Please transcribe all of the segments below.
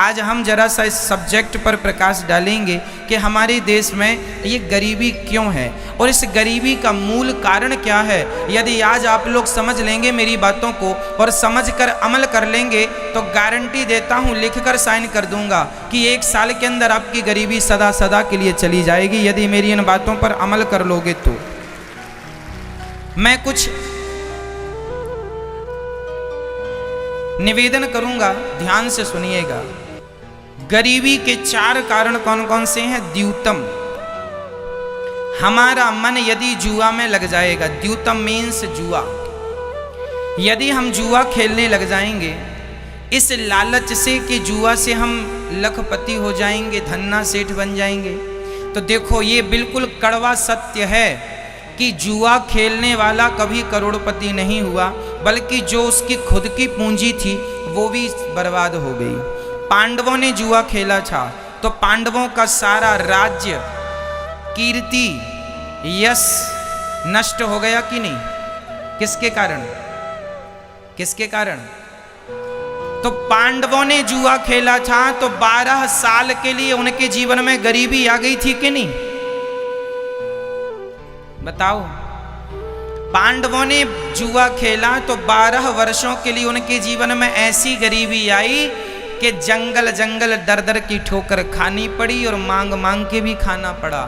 आज हम जरा सा इस सब्जेक्ट पर प्रकाश डालेंगे कि हमारे देश में ये गरीबी क्यों है और इस गरीबी का मूल कारण क्या है। यदि आज आप लोग समझ लेंगे मेरी बातों को और समझकर अमल कर लेंगे तो गारंटी देता हूँ, लिखकर साइन कर दूंगा कि 1 साल के अंदर आपकी गरीबी सदा सदा के लिए चली जाएगी। यदि मेरी इन बातों पर अमल कर लोगे तो मैं कुछ निवेदन करूंगा, ध्यान से सुनिएगा। गरीबी के 4 कारण कौन कौन से हैं। द्यूतम, हमारा मन यदि जुआ में लग जाएगा, द्यूतम मीन्स जुआ, यदि हम जुआ खेलने लग जाएंगे इस लालच से कि जुआ से हम लखपति हो जाएंगे, धन्ना सेठ बन जाएंगे, तो देखो ये बिल्कुल कड़वा सत्य है कि जुआ खेलने वाला कभी करोड़पति नहीं हुआ, बल्कि जो उसकी खुद की पूंजी थी वो भी बर्बाद हो गई। पांडवों ने जुआ खेला था तो पांडवों का सारा राज्य, कीर्ति, यश नष्ट हो गया कि नहीं। किसके कारण, किसके कारण। तो पांडवों ने जुआ खेला था तो 12 साल के लिए उनके जीवन में गरीबी आ गई थी कि नहीं, बताओ। पांडवों ने जुआ खेला तो 12 वर्षों के लिए उनके जीवन में ऐसी गरीबी आई कि जंगल जंगल दर दर की ठोकर खानी पड़ी और मांग मांग के भी खाना पड़ा।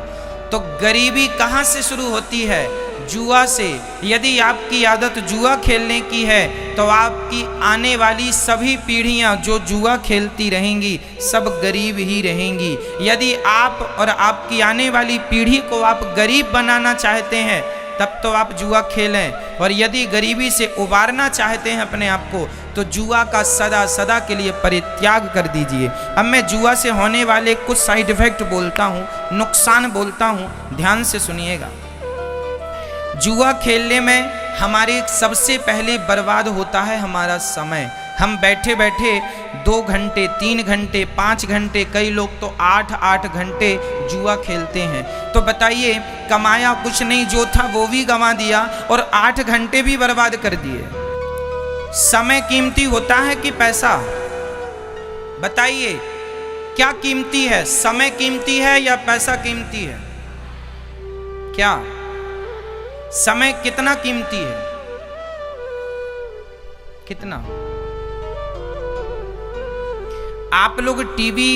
तो गरीबी कहाँ से शुरू होती है, जुआ से। यदि आपकी आदत जुआ खेलने की है तो आपकी आने वाली सभी पीढ़ियां जो जुआ खेलती रहेंगी सब गरीब ही रहेंगी। यदि आप और आपकी आने वाली पीढ़ी को आप गरीब बनाना चाहते हैं तब तो आप जुआ खेलें, और यदि गरीबी से उबारना चाहते हैं अपने आप को तो जुआ का सदा सदा के लिए परित्याग कर दीजिए। अब मैं जुआ से होने वाले कुछ साइड इफेक्ट बोलता हूँ, नुकसान बोलता हूँ, ध्यान से सुनिएगा। जुआ खेलने में हमारे सबसे पहले बर्बाद होता है हमारा समय। हम बैठे बैठे 2 घंटे, 3 घंटे, 5 घंटे, कई लोग तो 8-8 घंटे जुआ खेलते हैं। तो बताइए, कमाया कुछ नहीं, जो था वो भी गंवा दिया और 8 घंटे भी बर्बाद कर दिए। समय कीमती होता है कि पैसा, बताइए क्या कीमती है, समय कीमती है या पैसा कीमती है। क्या समय कितना कीमती है, कितना। आप लोग टीवी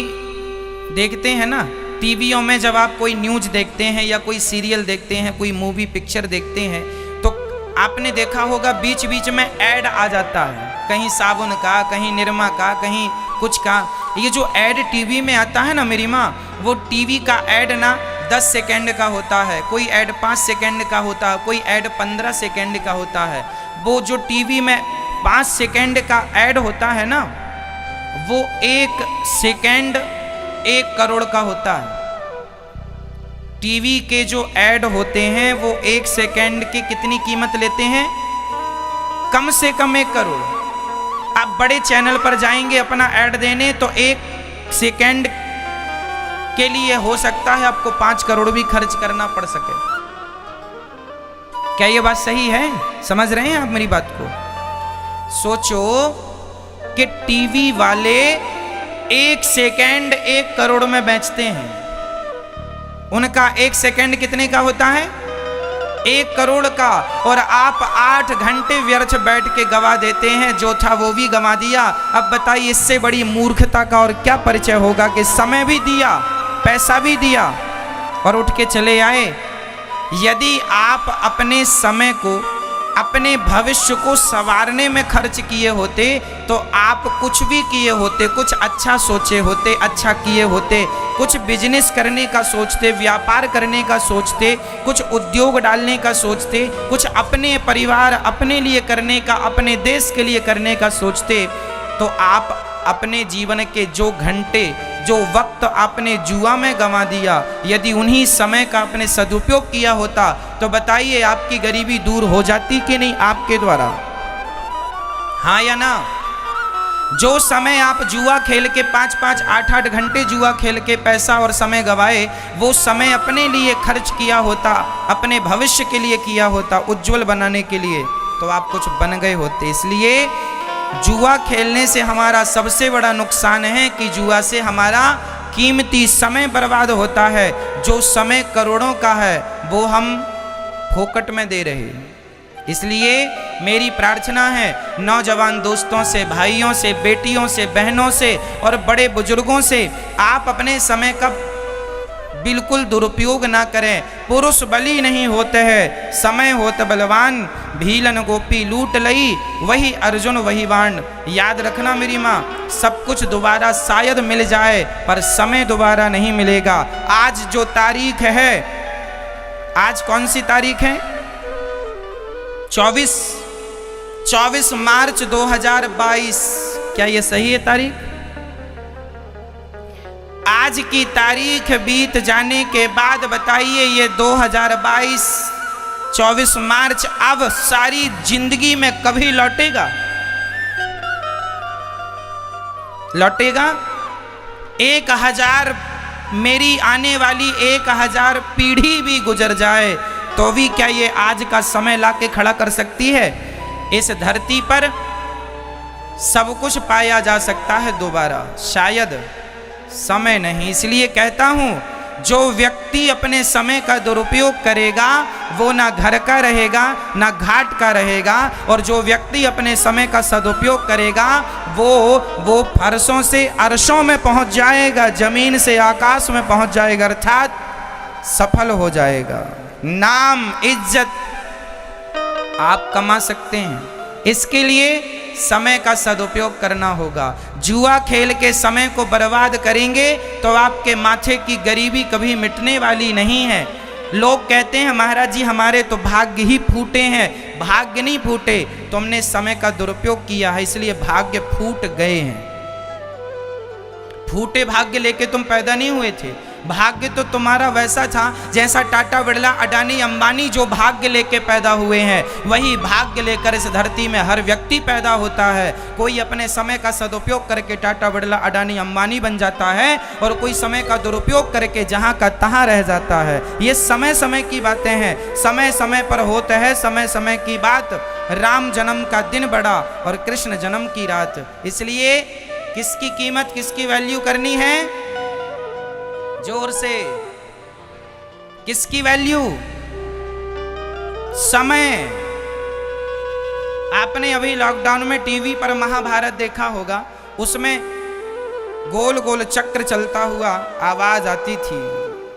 देखते हैं ना, टीवियों में जब आप कोई न्यूज़ देखते हैं या कोई सीरियल देखते हैं, कोई मूवी पिक्चर देखते हैं तो आपने देखा होगा बीच बीच में ऐड आ जाता है, कहीं साबुन का, कहीं निरमा का, कहीं कुछ का। ये जो ऐड टीवी में आता है ना मेरी माँ, वो टीवी का ऐड ना 10 सेकेंड का होता है, कोई ऐड 5 सेकेंड का होता है, कोई ऐड 15 सेकेंड का होता है। वो जो टीवी में 5 सेकेंड का ऐड होता है ना, वो 1 सेकेंड 1 करोड़ का होता है। टीवी के जो ऐड होते हैं वो 1 सेकेंड की कितनी कीमत लेते हैं, कम से कम 1 करोड़। आप बड़े चैनल पर जाएंगे अपना ऐड देने तो 1 सेकेंड के लिए हो सकता है आपको 5 करोड़ भी खर्च करना पड़ सके। क्या ये बात सही है, समझ रहे हैं आप मेरी बात को। सोचो कि टीवी वाले 1 सेकेंड 1 करोड़ में बेचते हैं, उनका 1 सेकेंड कितने का होता है, 1 करोड़ का, और आप 8 घंटे व्यर्थ बैठ के गवा देते हैं, जो था वो भी गवा दिया। अब बताइए इससे बड़ी मूर्खता का और क्या परिचय होगा कि समय भी दिया, पैसा भी दिया और उठ के चले आए। यदि आप अपने समय को, अपने भविष्य को संवारने में खर्च किए होते तो आप कुछ भी किए होते, कुछ अच्छा सोचे होते, अच्छा किए होते, कुछ बिजनेस करने का सोचते, व्यापार करने का सोचते, कुछ उद्योग डालने का सोचते, कुछ अपने परिवार, अपने लिए करने का, अपने देश के लिए करने का सोचते, तो आप अपने जीवन के जो घंटे, जो वक्त आपने जुआ में गंवा दिया, यदि उन्हीं समय का आपने सदुपयोग किया होता तो बताइए आपकी गरीबी दूर हो जाती कि नहीं आपके द्वारा, हाँ या ना। जो समय आप जुआ खेल के 5-5, 8-8 घंटे जुआ खेल के पैसा और समय गवाए, वो समय अपने लिए खर्च किया होता, अपने भविष्य के लिए किया होता, उज्जवल बनाने के लिए, तो आप कुछ बन गए होते। इसलिए जुआ खेलने से हमारा सबसे बड़ा नुकसान है कि जुआ से हमारा कीमती समय बर्बाद होता है। जो समय करोड़ों का है वो हम फोकट में दे रहे हैं। इसलिए मेरी प्रार्थना है नौजवान दोस्तों से, भाइयों से, बेटियों से, बहनों से और बड़े बुजुर्गों से, आप अपने समय का बिल्कुल दुरुपयोग ना करें। पुरुष बली नहीं होते हैं, समय होत बलवान, भीलन गोपी लूट लई, वही अर्जुन वही बाण। याद रखना मेरी माँ, सब कुछ दोबारा शायद मिल जाए पर समय दोबारा नहीं मिलेगा। आज जो तारीख है, आज कौन सी तारीख है? 24 मार्च 2022। क्या ये सही है तारीख? आज की तारीख बीत जाने के बाद बताइए ये 2022 24 मार्च अब सारी जिंदगी में कभी लौटेगा? लौटेगा? 1000 मेरी आने वाली 1000 पीढ़ी भी गुजर जाए तो भी क्या ये आज का समय लाके खड़ा कर सकती है? इस धरती पर सब कुछ पाया जा सकता है दोबारा, शायद समय नहीं। इसलिए कहता हूं, जो व्यक्ति अपने समय का दुरुपयोग करेगा वो ना घर का रहेगा ना घाट का रहेगा, और जो व्यक्ति अपने समय का सदुपयोग करेगा वो फर्शों से अर्शों में पहुंच जाएगा, जमीन से आकाश में पहुंच जाएगा, अर्थात सफल हो जाएगा। नाम इज्जत आप कमा सकते हैं, इसके लिए समय का सदुपयोग करना होगा। जुआ खेल के समय को बर्बाद करेंगे तो आपके माथे की गरीबी कभी मिटने वाली नहीं है। लोग कहते हैं महाराज जी हमारे तो भाग्य ही फूटे हैं। भाग्य नहीं फूटे, तुमने समय का दुरुपयोग किया है इसलिए भाग्य फूट गए हैं। फूटे भाग्य लेके तुम पैदा नहीं हुए थे। भाग्य तो तुम्हारा वैसा था जैसा टाटा बिरला, अडानी, अंबानी जो भाग्य लेके पैदा हुए हैं, वही भाग्य लेकर इस धरती में हर व्यक्ति पैदा होता है। कोई अपने समय का सदुपयोग करके टाटा बिरला, अडानी, अंबानी बन जाता है और कोई समय का दुरुपयोग करके जहां का तहां रह जाता है। ये समय समय की बातें हैं, समय समय पर होता है समय समय की बात। राम जन्म का दिन बड़ा और कृष्ण जन्म की रात। इसलिए किसकी कीमत, किसकी वैल्यू करनी है? जोर से, किसकी वैल्यू? समय। आपने अभी लॉकडाउन में टीवी पर महाभारत देखा होगा, उसमें गोल गोल चक्र चलता हुआ आवाज आती थी,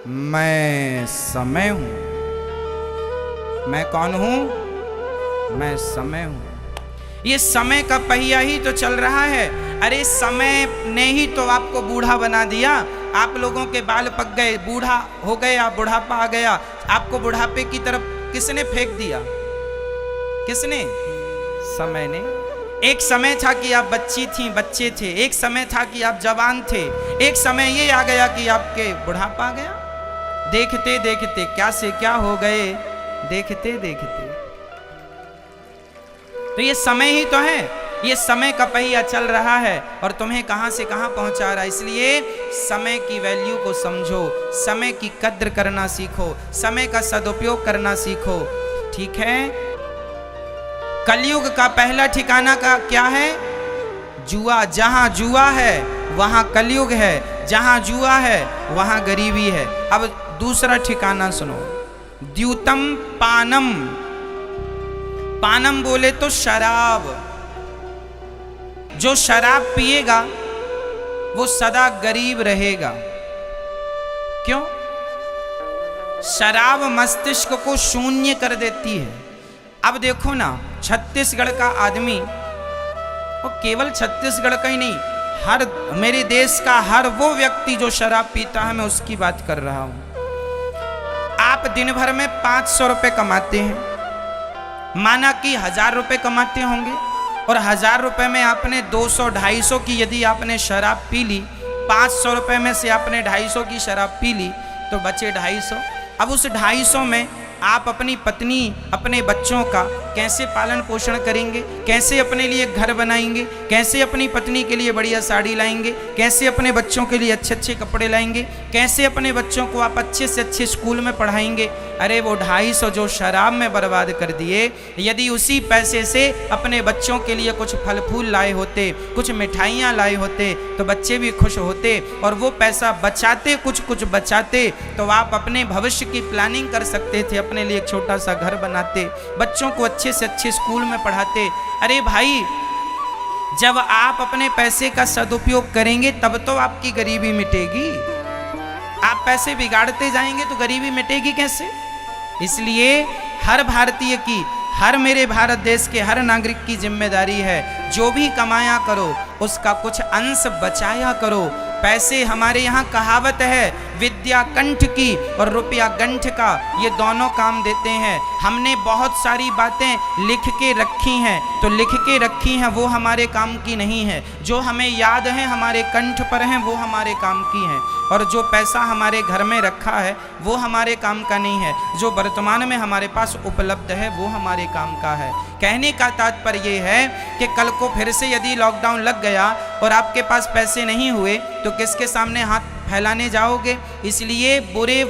मैं समय हूं। मैं कौन हूं? मैं समय हूं। ये समय का पहिया ही तो चल रहा है। अरे समय ने ही तो आपको बूढ़ा बना दिया। आप लोगों के बाल पक गए, बूढ़ा हो गए, आप बुढ़ापा आ गया। आपको बुढ़ापे की तरफ किसने फेंक दिया? किसने? समय ने। एक समय था कि आप बच्ची थी, बच्चे थे। एक समय था कि आप जवान थे। एक समय ये आ गया कि आपके बुढ़ापा आ गया। देखते देखते क्या से क्या हो गए, देखते देखते। तो ये समय ही तो है, ये समय का पहिया चल रहा है और तुम्हें कहां से कहां पहुंचा रहा है। इसलिए समय की वैल्यू को समझो, समय की कद्र करना सीखो, समय का सदुपयोग करना सीखो। ठीक है? कलयुग का पहला ठिकाना का क्या है? जुआ। जहां जुआ है वहां कलयुग है, जहां जुआ है वहां गरीबी है। अब दूसरा ठिकाना सुनो, द्यूतम पानम। पानम बोले तो शराब। जो शराब पिएगा वो सदा गरीब रहेगा। क्यों? शराब मस्तिष्क को शून्य कर देती है। अब देखो ना, छत्तीसगढ़ का आदमी, और केवल छत्तीसगढ़ का ही नहीं, हर मेरे देश का हर वो व्यक्ति जो शराब पीता है, मैं उसकी बात कर रहा हूं। आप दिन भर में 500 रुपए कमाते हैं, माना कि 1000 रुपए कमाते होंगे, और 1000 रुपए में आपने 200-250 की यदि आपने शराब पी ली, 500 रुपए में से आपने 250 की शराब पी ली तो बचे 250। अब उस 250 में आप अपनी पत्नी, अपने बच्चों का कैसे पालन पोषण करेंगे, कैसे अपने लिए घर बनाएंगे, कैसे अपनी पत्नी के लिए बढ़िया साड़ी लाएंगे, कैसे अपने बच्चों के लिए अच्छे अच्छे कपड़े लाएंगे, कैसे अपने बच्चों को आप अच्छे से अच्छे स्कूल में पढ़ाएंगे। अरे वो 250 जो शराब में बर्बाद कर दिए, यदि उसी पैसे से अपने बच्चों के लिए कुछ फल फूल लाए होते, कुछ मिठाइयाँ लाए होते, तो बच्चे भी खुश होते और वो पैसा बचाते, कुछ कुछ बचाते, तो आप अपने भविष्य की प्लानिंग कर सकते थे, अपने लिए एक छोटा सा घर बनाते, बच्चों को अच्छे से अच्छे स्कूल में पढ़ाते। अरे भाई, जब आप अपने पैसे का सदुपयोग करेंगे तब तो आपकी गरीबी मिटेगी। आप पैसे बिगाड़ते जाएंगे तो गरीबी मिटेगी कैसे? इसलिए हर भारतीय की, हर मेरे भारत देश के हर नागरिक की जिम्मेदारी है, जो भी कमाया करो उसका कुछ अंश बचाया करो। पैसे, हमारे यहाँ कहावत है, विद्या कंठ की और रुपया गंठ का, ये दोनों काम देते हैं। हमने बहुत सारी बातें लिख के रखी हैं, तो लिख के रखी हैं वो हमारे काम की नहीं है। जो हमें याद है, हमारे कंठ पर हैं, वो हमारे काम की हैं। और जो पैसा हमारे घर में रखा है वो हमारे काम का नहीं है। जो वर्तमान में हमारे पास उपलब्ध है वो हमारे काम का है। कहने का तात्पर्य ये है कि कल को फिर से यदि लॉकडाउन लग गया और आपके पास पैसे नहीं हुए तो किसके सामने हाथ फैलाने जाओगे? इसलिए बुरा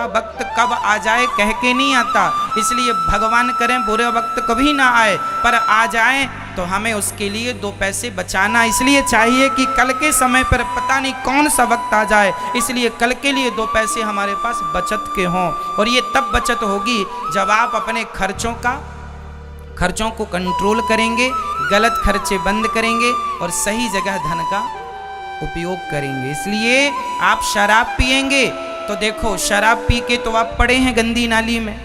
वक्त कब आ जाए कह के नहीं आता, इसलिए भगवान करें बुरा वक्त कभी ना आए, पर आ जाए तो हमें उसके लिए 2 पैसे बचाना इसलिए चाहिए कि कल के समय पर पता नहीं कौन सा वक्त आ जाए, इसलिए कल के लिए 2 पैसे हमारे पास बचत के हों। और ये तब बचत होगी जब आप अपने खर्चों को कंट्रोल करेंगे, गलत खर्चे बंद करेंगे और सही जगह धन का उपयोग करेंगे। इसलिए आप शराब पिएंगे तो देखो, शराब पी के तो आप पड़े हैं गंदी नाली में।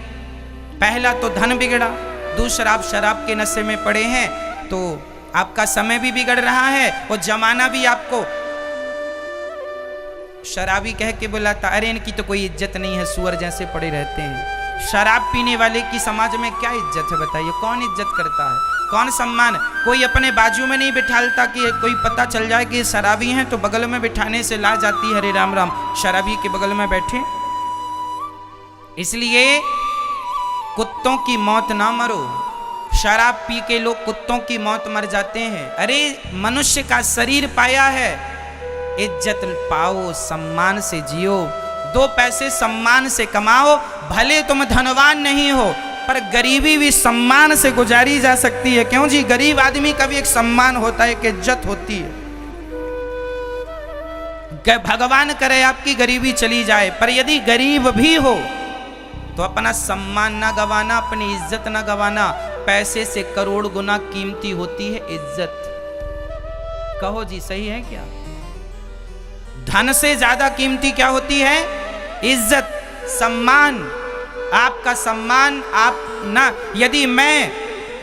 पहला तो धन बिगड़ा, दूसरा आप शराब के नशे में पड़े हैं तो आपका समय भी बिगड़ रहा है और जमाना भी आपको शराबी कह के बुलाता, अरे इनकी तो कोई इज्जत नहीं है, सुअर जैसे पड़े रहते हैं। शराब पीने वाले की समाज में क्या इज्जत है बताइए? कौन इज्जत करता है, कौन सम्मान? कोई अपने बाजू में नहीं बिठालता कि कोई पता चल जाए कि शराबी हैं तो बगल में बिठाने से ला जाती है, हरे राम राम, शराबी के बगल में बैठे। इसलिए कुत्तों की मौत ना मरो। शराब पी के लोग कुत्तों की मौत मर जाते हैं। अरे मनुष्य का शरीर पाया है, इज्जत पाओ, सम्मान से जियो, 2 पैसे सम्मान से कमाओ। भले तुम धनवान नहीं हो पर गरीबी भी सम्मान से गुजारी जा सकती है। क्यों जी? गरीब आदमी का भी एक सम्मान होता है, एक इज्जत होती है। भगवान करे आपकी गरीबी चली जाए, पर यदि गरीब भी हो तो अपना सम्मान ना गवाना, अपनी इज्जत ना गवाना। पैसे से करोड़ गुना कीमती होती है इज्जत। कहो जी, सही है क्या? धन से ज्यादा कीमती क्या होती है? इज्जत, सम्मान। आपका सम्मान आप ना, यदि मैं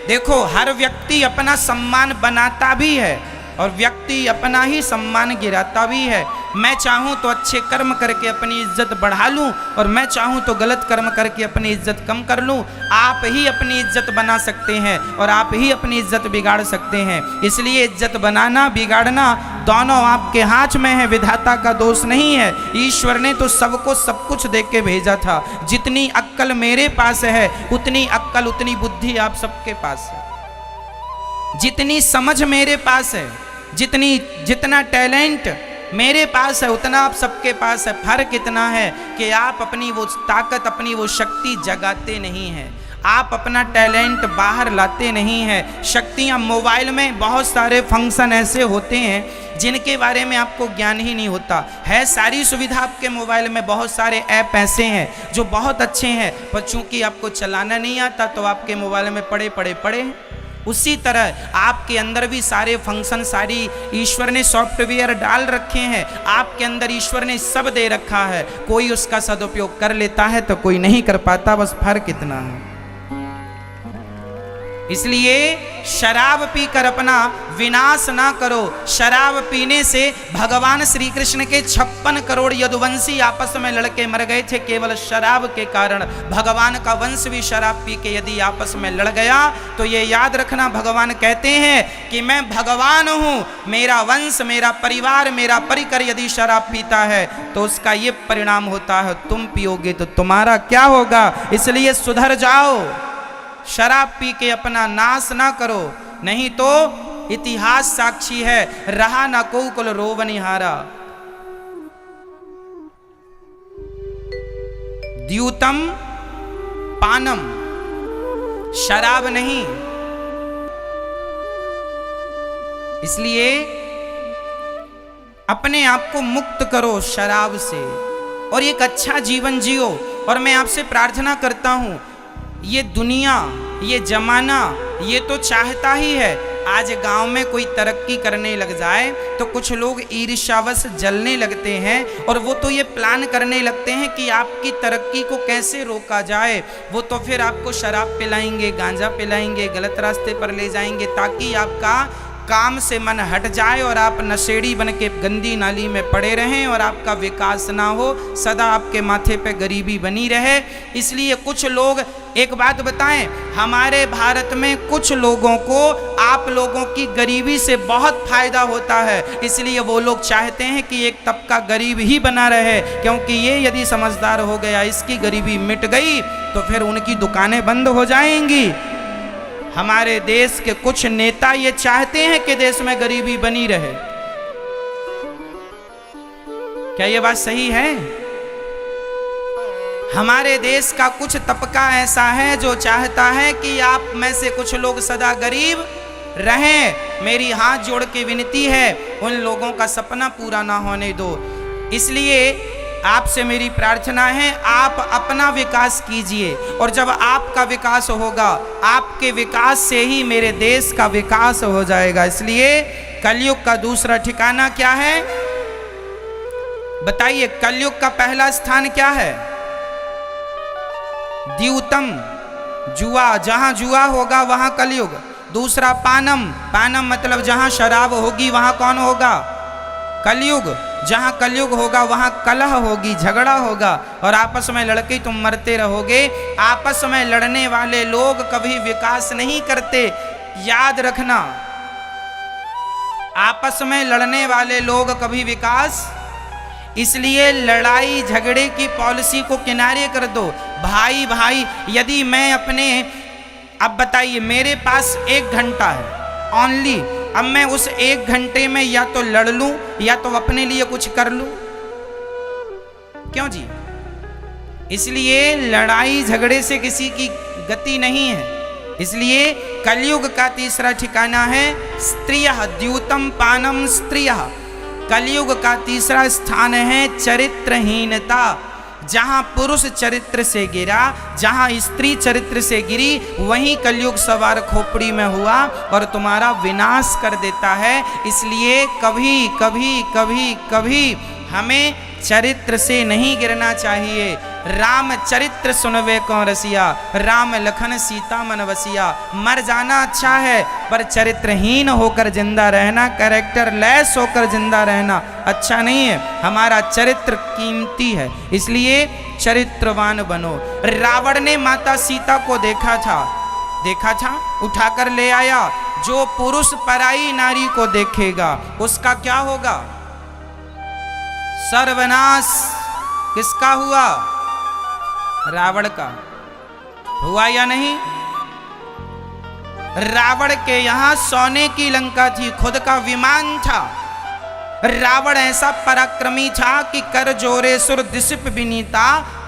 देखो, हर व्यक्ति अपना सम्मान बनाता भी है और व्यक्ति अपना ही सम्मान गिराता भी है। मैं चाहूं तो अच्छे कर्म करके अपनी इज्जत बढ़ा लूं और मैं चाहूं तो गलत कर्म करके अपनी इज्जत कम कर लूं। आप ही अपनी इज्जत बना सकते हैं और आप ही अपनी इज्जत बिगाड़ सकते हैं। इसलिए इज्जत बनाना बिगाड़ना दोनों आपके हाथ में है, विधाता का दोष नहीं है। ईश्वर ने तो सबको सब कुछ दे के भेजा था। जितनी अक्ल मेरे पास है उतनी अक्ल, उतनी बुद्धि आप सबके पास है। जितनी समझ मेरे पास है, जितना टैलेंट मेरे पास है उतना आप सबके पास है। फर्क इतना है कि आप अपनी वो ताकत, अपनी वो शक्ति जगाते नहीं हैं। आप अपना टैलेंट बाहर लाते नहीं हैं। शक्तियाँ, मोबाइल में बहुत सारे फंक्शन ऐसे होते हैं जिनके बारे में आपको ज्ञान ही नहीं होता है। सारी सुविधा आपके मोबाइल में, बहुत सारे ऐप ऐसे हैं जो बहुत अच्छे हैं, पर चूंकि आपको चलाना नहीं आता तो आपके मोबाइल में पड़े हैं। उसी तरह आपके अंदर भी सारे फंक्शन, सारी ईश्वर ने सॉफ्टवेयर डाल रखे हैं। आपके अंदर ईश्वर ने सब दे रखा है। कोई उसका सदुपयोग कर लेता है तो कोई नहीं कर पाता, बस फर्क इतना है। इसलिए शराब पीकर अपना विनाश ना करो। शराब पीने से भगवान श्री कृष्ण के 56 करोड़ यदुवंशी आपस में लड़के मर गए थे केवल शराब के कारण। भगवान का वंश भी शराब पी के यदि आपस में लड़ गया तो ये याद रखना, भगवान कहते हैं कि मैं भगवान हूं, मेरा वंश, मेरा परिवार, मेरा परिकर यदि शराब पीता है तो उसका ये परिणाम होता है, तुम पियोगे तो तुम्हारा क्या होगा। इसलिए सुधर जाओ, शराब पी के अपना नाश ना करो, नहीं तो इतिहास साक्षी है, रहा ना को कुल रोवनिहारा। द्यूतम पानम, शराब नहीं। इसलिए अपने आप को मुक्त करो शराब से और एक अच्छा जीवन जियो। और मैं आपसे प्रार्थना करता हूं, ये दुनिया, ये जमाना, ये तो चाहता ही है आज गांव में कोई तरक्की करने लग जाए तो कुछ लोग ईर्ष्यावश जलने लगते हैं और वो तो ये प्लान करने लगते हैं कि आपकी तरक्की को कैसे रोका जाए। वो तो फिर आपको शराब पिलाएंगे, गांजा पिलाएंगे, गलत रास्ते पर ले जाएंगे ताकि आपका काम से मन हट जाए और आप नशेड़ी बन के गंदी नाली में पड़े रहें और आपका विकास ना हो, सदा आपके माथे पे गरीबी बनी रहे। इसलिए कुछ लोग, एक बात बताएं, हमारे भारत में कुछ लोगों को आप लोगों की गरीबी से बहुत फायदा होता है, इसलिए वो लोग चाहते हैं कि एक तबका गरीब ही बना रहे, क्योंकि ये यदि समझदार हो गया, इसकी गरीबी मिट गई तो फिर उनकी दुकानें बंद हो जाएंगी। हमारे देश के कुछ नेता ये चाहते हैं कि देश में गरीबी बनी रहे। क्या ये बात सही है? हमारे देश का कुछ तबका ऐसा है जो चाहता है कि आप में से कुछ लोग सदा गरीब रहें। मेरी हाथ जोड़ के विनती है, उन लोगों का सपना पूरा ना होने दो। इसलिए आपसे मेरी प्रार्थना है, आप अपना विकास कीजिए और जब आपका विकास होगा, आपके विकास से ही मेरे देश का विकास हो जाएगा। इसलिए कलयुग का दूसरा ठिकाना क्या है बताइए? कलयुग का पहला स्थान क्या है? द्यूतम, जुआ, जहां जुआ होगा वहां कलयुग। दूसरा पानम, पानम मतलब जहां शराब होगी वहां कौन होगा? कलयुग। जहां कलयुग होगा वहां कलह होगी, झगड़ा होगा और आपस में लड़के तुम मरते रहोगे। आपस में लड़ने वाले लोग कभी विकास नहीं करते, याद रखना। आपस में लड़ने वाले लोग कभी विकास, इसलिए लड़ाई झगड़े की पॉलिसी को किनारे कर दो। भाई भाई, यदि मैं अपने, अब बताइए, मेरे पास 1 घंटा है ओनली, अब मैं उस 1 घंटे में या तो लड़ लूं या तो अपने लिए कुछ कर लूं, क्यों जी? इसलिए लड़ाई झगड़े से किसी की गति नहीं है। इसलिए कलयुग का तीसरा ठिकाना है स्त्रियः, द्यूतम पानम स्त्रियः। कलयुग का तीसरा स्थान है चरित्रहीनता। जहां पुरुष चरित्र से गिरा, जहां स्त्री चरित्र से गिरी, वहीं कलयुग सवार खोपड़ी में हुआ और तुम्हारा विनाश कर देता है। इसलिए कभी कभी कभी कभी हमें चरित्र से नहीं गिरना चाहिए। राम चरित्र सुनवे को रसिया, राम लखन सीता मन वसिया। मर जाना अच्छा है पर चरित्रहीन होकर जिंदा रहना, कैरेक्टर लेस होकर जिंदा रहना अच्छा नहीं है। हमारा चरित्र कीमती है, इसलिए चरित्रवान बनो। रावण ने माता सीता को देखा था, उठाकर ले आया। जो पुरुष पराई नारी को देखेगा उसका क्या होगा? सर्वनाश। किसका हुआ? रावण का हुआ या नहीं? रावण के यहां सोने की लंका थी, खुद का विमान था। रावण ऐसा पराक्रमी था कि कर जोरे सुर दिसिप विनीता,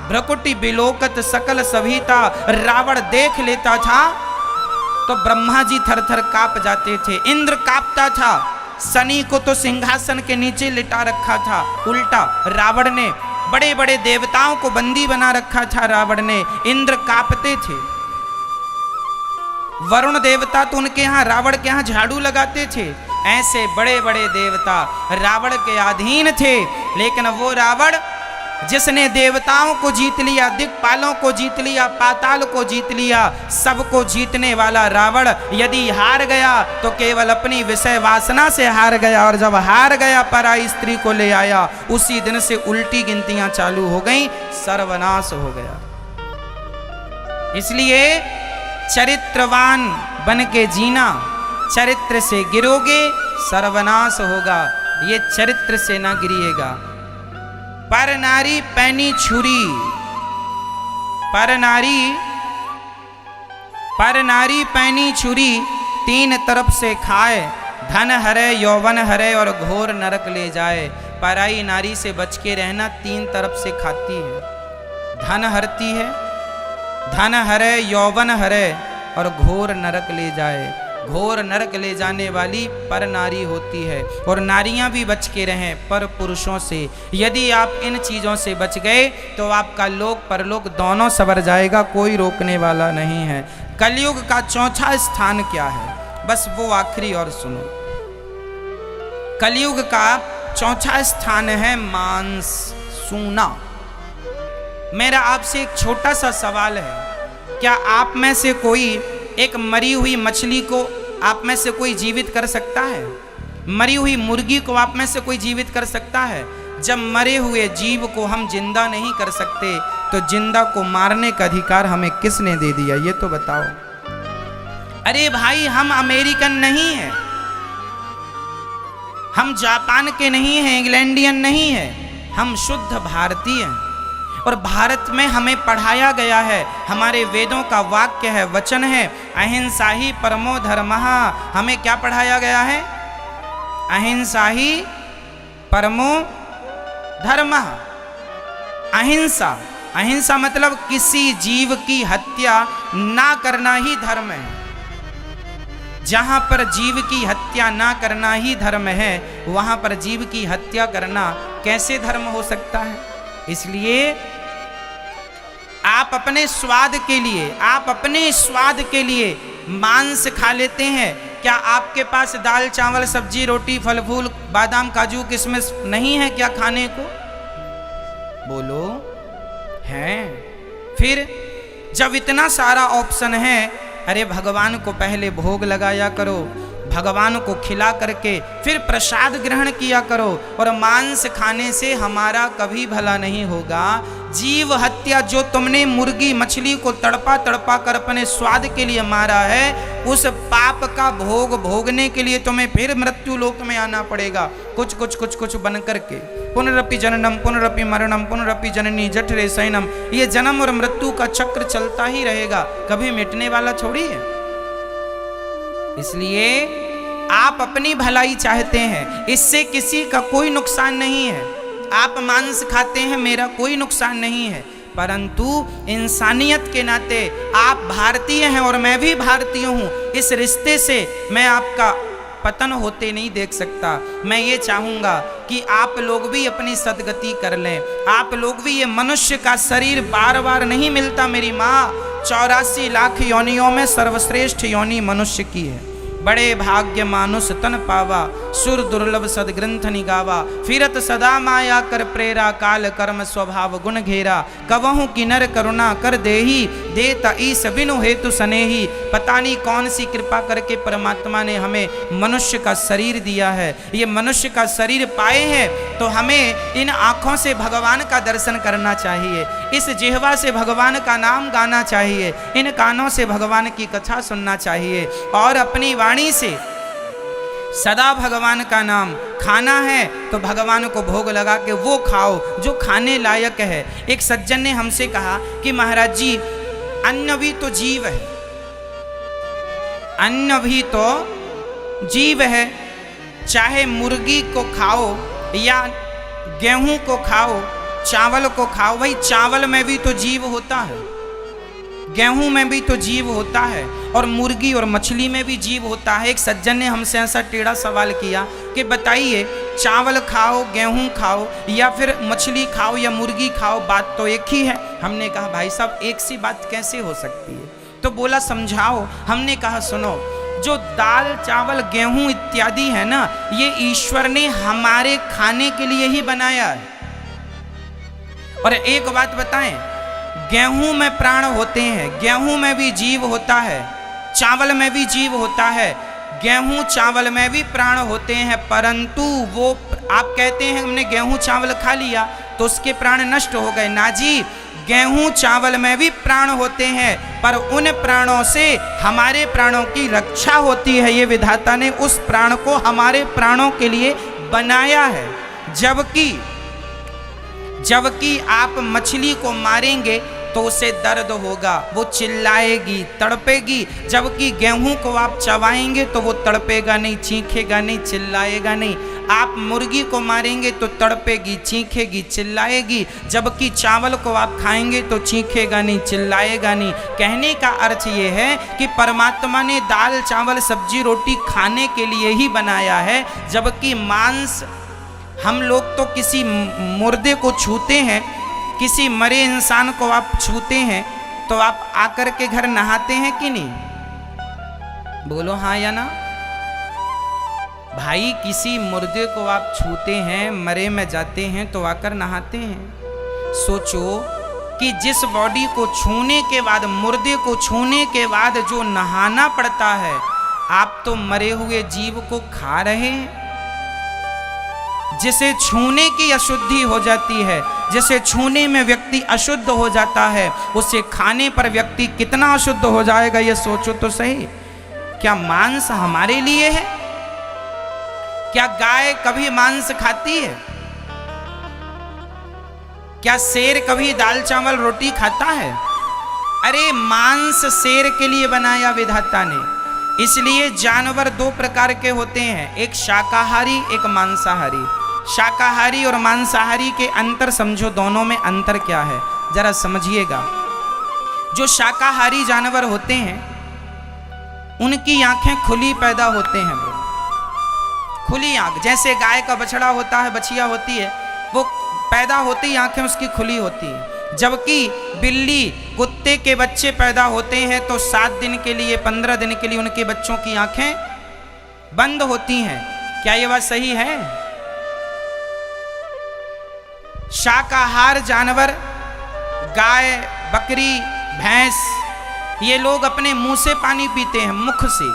भ्रकुटी बिलोकत सकल सभीता। रावण देख लेता था तो ब्रह्मा जी थर थर कांप जाते थे, इंद्र कांपता था। शनि को तो सिंहासन के नीचे लिटा रखा था, उल्टा रावण ने बड़े बड़े देवताओं को बंदी बना रखा था। रावण ने, इंद्र कांपते थे। वरुण देवता तो उनके यहाँ, रावण के यहाँ झाड़ू लगाते थे। ऐसे बड़े बड़े देवता रावण के अधीन थे, लेकिन वो रावण जिसने देवताओं को जीत लिया, दिक्पालों को जीत लिया, पाताल को जीत लिया, सबको जीतने वाला रावण यदि हार गया तो केवल अपनी विषय वासना से हार गया, और जब हार गया पराई स्त्री को ले आया, उसी दिन से उल्टी गिनतियां चालू हो गई, सर्वनाश हो गया। इसलिए चरित्रवान बन के जीना, चरित्र से गिरोगे सर्वनाश होगा, ये चरित्र से ना गिरिएगा। पर नारी पैनी छुरी, पर नारी पैनी छुरी, तीन तरफ से खाए, धन हरे यौवन हरे और घोर नरक ले जाए। पराई नारी से बच के रहना, तीन तरफ से खाती है, धन हरती है, धन हरे यौवन हरे और घोर नरक ले जाए। घोर नरक ले जाने वाली पर नारी होती है। और नारियां भी बच के रहें पर पुरुषों से। यदि आप इन चीज़ों से बच गए तो आपका लोक परलोक दोनों सवर जाएगा, कोई रोकने वाला नहीं है। कलयुग का चौथा स्थान क्या है, बस वो आखिरी और सुनो। कलयुग का चौथा स्थान है मांस, सूना। मेरा आपसे एक छोटा सा सवाल है, क्या आप में से कोई एक मरी हुई मछली को आप में से कोई जीवित कर सकता है? मरी हुई मुर्गी को आप में से कोई जीवित कर सकता है? जब मरे हुए जीव को हम जिंदा नहीं कर सकते तो जिंदा को मारने का अधिकार हमें किसने दे दिया, ये तो बताओ। अरे भाई, हम अमेरिकन नहीं हैं, हम जापान के नहीं हैं, इंग्लैंडियन नहीं हैं, हम शुद्ध भारतीय हैं। और भारत में हमें पढ़ाया गया है, हमारे वेदों का वाक्य है, वचन है, अहिंसा ही परमो धर्मः। हमें क्या पढ़ाया गया है? अहिंसा ही परमो धर्मः। अहिंसा, अहिंसा मतलब किसी जीव की हत्या ना करना ही धर्म है। जहां पर जीव की हत्या ना करना ही धर्म है, वहां पर जीव की हत्या करना कैसे धर्म हो सकता है? इसलिए आप अपने स्वाद के लिए मांस खा लेते हैं। क्या आपके पास दाल चावल सब्जी रोटी फल फूल बादाम काजू किशमिश नहीं है क्या खाने को? बोलो, हैं? फिर जब इतना सारा ऑप्शन है, अरे भगवान को पहले भोग लगाया करो, भगवान को खिला करके फिर प्रसाद ग्रहण किया करो। और मांस खाने से हमारा कभी भला नहीं होगा। जीव हत्या, जो तुमने मुर्गी मछली को तड़पा तड़पा कर अपने स्वाद के लिए मारा है, उस पाप का भोग भोगने के लिए तुम्हें फिर मृत्यु लोक में आना पड़ेगा, कुछ कुछ कुछ कुछ बन करके। पुनरपि जननम पुनरपि मरणम पुनरपि जननी जठरे शयनम। ये जन्म और मृत्यु का चक्र चलता ही रहेगा, कभी मिटने वाला थोड़ी है। इसलिए आप अपनी भलाई चाहते हैं, इससे किसी का कोई नुकसान नहीं है। आप मांस खाते हैं, मेरा कोई नुकसान नहीं है, परंतु इंसानियत के नाते आप भारतीय हैं और मैं भी भारतीय हूं। इस रिश्ते से मैं आपका पतन होते नहीं देख सकता। मैं ये चाहूंगा कि आप लोग भी अपनी सदगति कर लें। आप लोग भी, ये मनुष्य का शरीर बार बार नहीं मिलता मेरी माँ। 84 लाख योनियों में सर्वश्रेष्ठ योनि मनुष्य की है। बड़े भाग्य मानुष तन पावा, सुर दुर्लभ सदग्रंथ निगावा। फिरत सदा माया कर प्रेरा, काल कर्म स्वभाव गुण घेरा। कवहु की नर करुणा कर देही, देता ईस बिनु हेतु सनेही। पता नहीं कौन सी कृपा करके परमात्मा ने हमें मनुष्य का शरीर दिया है। ये मनुष्य का शरीर पाए हैं तो हमें इन आँखों से भगवान का दर्शन करना चाहिए, इस जिह्वा से भगवान का नाम गाना चाहिए, इन कानों से भगवान की कथा सुनना चाहिए, और अपनी वाणी से सदा भगवान का नाम खाना है तो भगवान को भोग लगा के वो खाओ जो खाने लायक है। एक सज्जन ने हमसे कहा कि महाराज जी, अन्न भी तो जीव है, अन्न भी तो जीव है, चाहे मुर्गी को खाओ या गेहूं को खाओ, चावल को खाओ, भाई चावल में भी तो जीव होता है, गेहूं में भी तो जीव होता है, और मुर्गी और मछली में भी जीव होता है। एक सज्जन ने हमसे ऐसा टेढ़ा सवाल किया कि बताइए, चावल खाओ, गेहूं खाओ या फिर मछली खाओ या मुर्गी खाओ, बात तो एक ही है। हमने कहा भाई साहब, एक सी बात कैसे हो सकती है? तो बोला समझाओ। हमने कहा सुनो, जो दाल चावल गेहूं इत्यादि है ना, ये ईश्वर ने हमारे खाने के लिए ही बनाया है। और एक बात बताएं, गेहूं में प्राण होते हैं, गेहूं में भी जीव होता है, चावल में भी जीव होता है, गेहूं चावल में भी प्राण होते हैं, परंतु वो आप कहते हैं हमने गेहूं चावल खा लिया तो उसके प्राण नष्ट हो गए। ना जी, गेहूं चावल में भी प्राण होते हैं, पर उन प्राणों से हमारे प्राणों की रक्षा होती है। ये विधाता ने उस प्राण को हमारे प्राणों के लिए बनाया है। जबकि आप मछली को मारेंगे तो उसे दर्द होगा, वो चिल्लाएगी, तड़पेगी, जबकि गेहूं को आप चबाएंगे तो वो तड़पेगा नहीं, चीखेगा नहीं, चिल्लाएगा नहीं। आप मुर्गी को मारेंगे तो तड़पेगी, चीखेगी, चिल्लाएगी, जबकि चावल को आप खाएंगे तो चीखेगा नहीं, चिल्लाएगा नहीं। कहने का अर्थ ये है कि परमात्मा ने दाल चावल सब्जी रोटी खाने के लिए ही बनाया है, जबकि मांस हम लोग तो किसी मुर्दे को छूते हैं, किसी मरे इंसान को आप छूते हैं तो आप आकर के घर नहाते हैं कि नहीं? बोलो हाँ या ना भाई। किसी मुर्दे को आप छूते हैं, मरे में जाते हैं तो आकर नहाते हैं। सोचो कि जिस बॉडी को छूने के बाद, मुर्दे को छूने के बाद जो नहाना पड़ता है, आप तो मरे हुए जीव को खा रहे हैं। जिसे छूने की अशुद्धि हो जाती है, जिसे छूने में व्यक्ति अशुद्ध हो जाता है, उसे खाने पर व्यक्ति कितना अशुद्ध हो जाएगा, ये सोचो तो सही। क्या मांस हमारे लिए है? क्या गाय कभी मांस खाती है? क्या शेर कभी दाल चावल रोटी खाता है? अरे मांस शेर के लिए बनाया विधाता ने। इसलिए जानवर दो प्रकार के होते हैं, एक शाकाहारी, एक मांसाहारी। शाकाहारी और मांसाहारी के अंतर समझो, दोनों में अंतर क्या है जरा समझिएगा। जो शाकाहारी जानवर होते हैं उनकी आंखें खुली पैदा होते हैं, वो खुली आंख, जैसे गाय का बछड़ा होता है, बछिया होती है, वो पैदा होती ही आंखें उसकी खुली होती है। जबकि बिल्ली कुत्ते के बच्चे पैदा होते हैं तो 7 दिन के लिए 15 दिन के लिए उनके बच्चों की आंखें बंद होती हैं। क्या ये बात सही है? शाकाहार जानवर, गाय, बकरी, भैंस, ये लोग अपने मुंह से पानी पीते हैं, मुख से,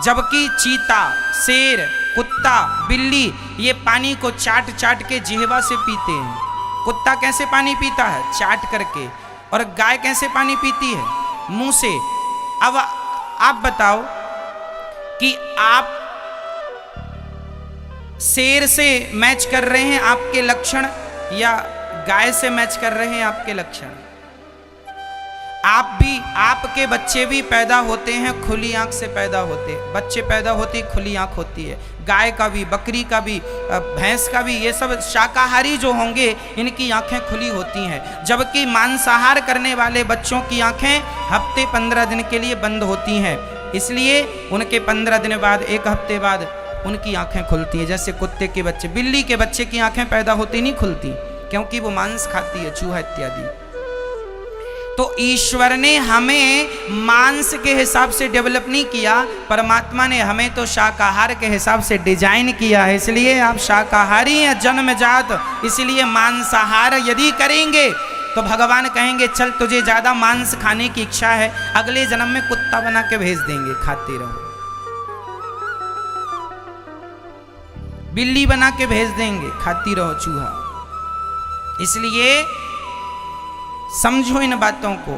जबकि चीता, शेर, कुत्ता, बिल्ली ये पानी को चाट चाट के जिह्वा से पीते हैं। कुत्ता कैसे पानी पीता है? चाट करके। और गाय कैसे पानी पीती है? मुंह से। अब आप बताओ कि आप शेर से मैच कर रहे हैं आपके लक्षण या गाय से मैच कर रहे हैं आपके लक्षण? आप भी, आपके बच्चे भी पैदा होते हैं खुली आंख से पैदा होते हैं। बच्चे पैदा होती खुली आंख होती है, गाय का भी, बकरी का भी, भैंस का भी। ये सब शाकाहारी जो होंगे इनकी आंखें खुली होती हैं, जबकि मांसाहार करने वाले बच्चों की आंखें हफ्ते 15 दिन के लिए बंद होती हैं। इसलिए उनके 15 दिन बाद, 1 हफ्ते बाद उनकी आंखें खुलती हैं। जैसे कुत्ते के बच्चे, बिल्ली के बच्चे की आंखें पैदा होती नहीं खुलती, क्योंकि वो मांस खाती है, चूहा इत्यादि। तो ईश्वर ने हमें मांस के हिसाब से डेवलप नहीं किया, परमात्मा ने हमें तो शाकाहार के हिसाब से डिजाइन किया है। इसलिए आप शाकाहारी हैं जन्मजात, इसलिए मांसाहार यदि करेंगे तो भगवान कहेंगे चल तुझे ज्यादा मांस खाने की इच्छा है, अगले जन्म में कुत्ता बना के भेज देंगे, खाते रहो। बिल्ली बना के भेज देंगे, खाती रहो चूहा। इसलिए समझो इन बातों को।